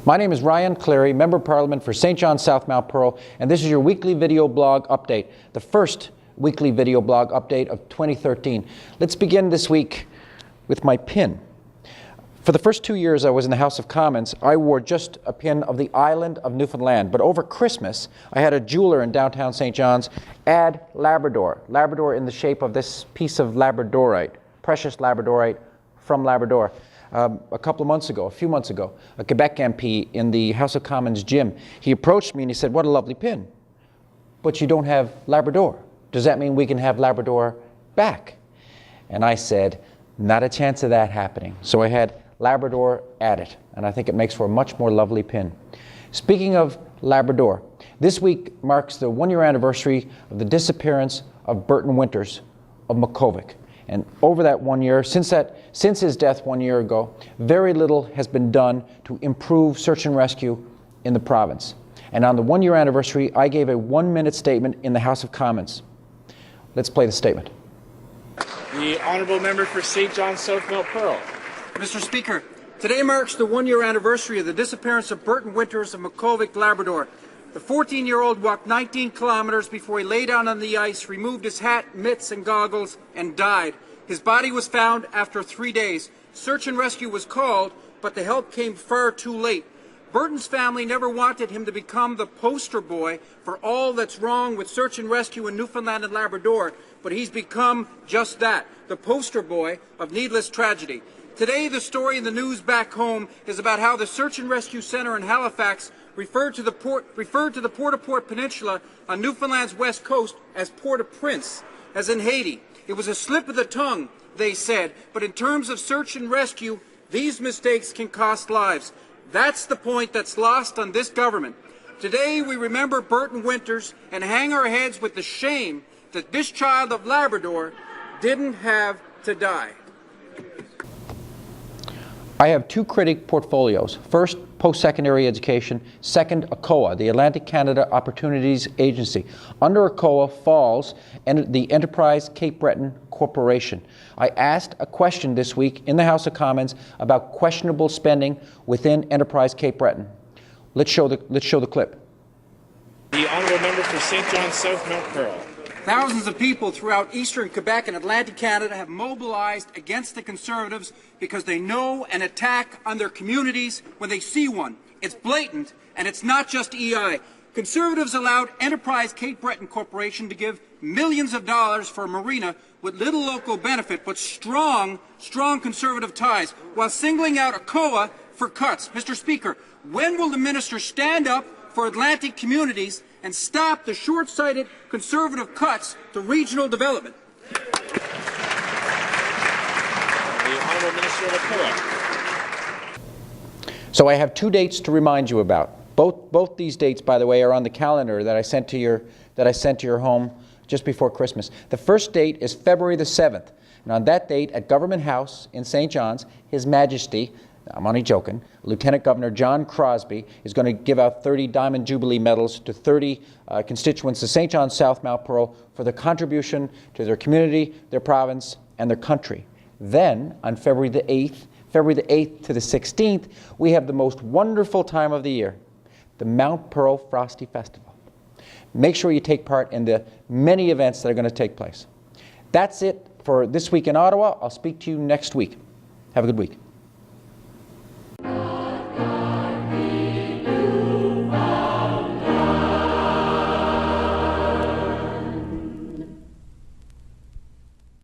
My name is Ryan Cleary, Member of Parliament for St. John's South Mount Pearl, and this is your weekly video blog update, the first weekly video blog update of 2013. Let's begin this week with my pin. For the first 2 years I was in the House of Commons, I wore just a pin of the island of Newfoundland, but over Christmas I had a jeweler in downtown St. John's add Labrador. Labrador in the shape of this piece of labradorite, precious labradorite from Labrador. A few months ago, a Quebec MP in the House of Commons gym, he approached me and he said, "What a lovely pin, but you don't have Labrador. Does that mean we can have Labrador back?" And I said, not a chance of that happening. So I had Labrador added, and I think it makes for a much more lovely pin. Speaking of Labrador, this week marks the 1-year anniversary of the disappearance of Burton Winters of Makkovik. And over that 1 year, since his death 1 year ago, very little has been done to improve search and rescue in the province. And on the 1-year anniversary, I gave a 1-minute statement in the House of Commons. Let's play the statement. The Honourable Member for St. John's South Mount Pearl. Mr. Speaker, today marks the 1-year anniversary of the disappearance of Burton Winters of Makkovik, Labrador. The 14-year-old walked 19 kilometers before he lay down on the ice, removed his hat, mitts and goggles, and died. His body was found after 3 days. Search and rescue was called, but the help came far too late. Burton's family never wanted him to become the poster boy for all that's wrong with search and rescue in Newfoundland and Labrador, but he's become just that, the poster boy of needless tragedy. Today, the story in the news back home is about how the Search and Rescue Centre in Halifax referred to the Port-au-Port Peninsula on Newfoundland's west coast as Port-au-Prince, as in Haiti. It was a slip of the tongue, they said, but in terms of search and rescue, these mistakes can cost lives. That's the point that's lost on this government. Today, we remember Burton Winters and hang our heads with the shame that this child of Labrador didn't have to die. I have two critic portfolios. First, post-secondary education. Second, ACOA, the Atlantic Canada Opportunities Agency. Under ACOA falls the Enterprise Cape Breton Corporation. I asked a question this week in the House of Commons about questionable spending within Enterprise Cape Breton. Let's show the clip. The Honourable Member for St. John's South Mount Pearl. Thousands of people throughout eastern Quebec and Atlantic Canada have mobilized against the Conservatives because they know an attack on their communities when they see one. It's blatant, and it's not just EI. Conservatives allowed Enterprise Cape Breton Corporation to give millions of dollars for a marina with little local benefit, but strong Conservative ties, while singling out ACOA for cuts. Mr. Speaker, when will the minister stand up for Atlantic communities and stop the short-sighted Conservative cuts to regional development? The Honourable Minister of Aquila. So I have two dates to remind you about. Both these dates, by the way, are on the calendar that I sent to your home just before Christmas. The first date is February the 7th, and on that date at Government House in St. John's, His Majesty, I'm only joking, Lieutenant Governor John Crosbie is going to give out 30 Diamond Jubilee medals to 30 constituents of St. John's South Mount Pearl for their contribution to their community, their province, and their country. Then, on February the 8th to the 16th, we have the most wonderful time of the year, the Mount Pearl Frosty Festival. Make sure you take part in the many events that are going to take place. That's it for this week in Ottawa. I'll speak to you next week. Have a good week.